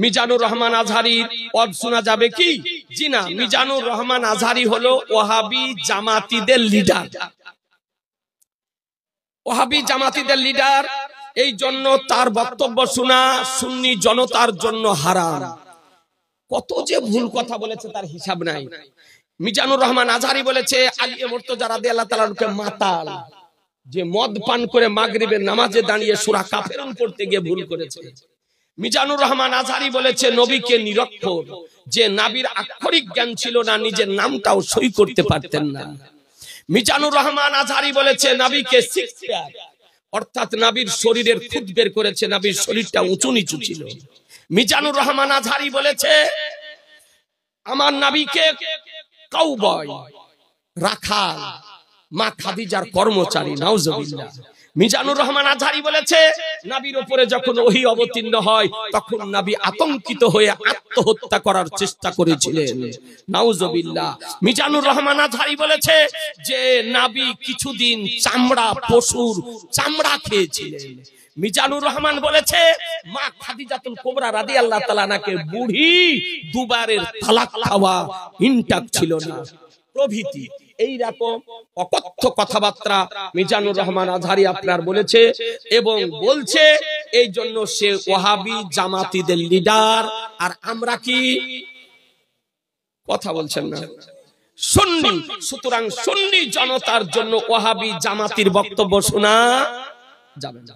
মিজানুর রহমান আজহারির পদ শোনা যাবে কি? জি না, মিজানুর রহমান আজহারি হলো ওয়াহাবি জামাতিদের লিডার। ওয়াহাবি জামাতিদের লিডার, এই জন্য তার বক্তব্য শোনা সুন্নি জনতার জন্য হারাম। কত যে ভুল কথা বলেছে তার হিসাব নাই। মিজানুর রহমান আজহারি বলেছে আলী মুর্তজা রাদিয়াল্লাহু তাআলা আনহুকে মাতাল, যে মদ পান করে মাগরিবের নামাজে দাঁড়িয়ে সূরা কাফিরুন পড়তে গিয়ে ভুল করেছে। মিজানুর রহমান আজহারি বলেছে নবীকে নিরক্ষর, যে নবীর আক্ষরিক জ্ঞান ছিল না, নিজের নামটাও সই করতে পারতেন না। মিজানুর রহমান আজহারি বলেছে নবীকে সিক্সপ্যাক, অর্থাৎ নবীর শরীরের খুদ বের করেছে, নবীর শরীরটা উঁচু নিচু ছিল। মিজানুর রহমান আজহারি বলেছে আমার নবীকে কাউবয়, রাখাল, মা খাদিজার কর্মচারী। নাউজুবিল্লাহ। মিজানুর রহমান আজহারি বলেছে নবীর উপরে যখন ওহী অবতীর্ণ হয় তখন নবী আতঙ্কিত হয়ে আত্মহত্যা করার চেষ্টা করেছিলেন। নাউজুবিল্লাহ। মিজানুর রহমান আজহারি বলেছে যে নবী কিছুদিন চামড়া, পশুর চামড়া খেয়েছিলেন। মিজানুর রহমান বলেছে মা খাদিজাতুল কুবরা রাদিয়াল্লাহু তাআলা আনহাকে বুড়ি, দুবারের তালাক খাওয়া ইনটাক্ট ছিল না, প্রভৃতি। এই রকম অকথ্য কথাবার্তা মিজানুর রহমান আজহারি আপনার বলেছে এবং বলছে। এই জন্য সে ওয়াহাবি জামাতিদের লিডার। আর আমরা কি কথা বলছেন না? সুন্নি। সুতরাং সুন্নি জনতার জন্য ওয়াহাবি জামাতির বক্তব্য শোনা যাবে না।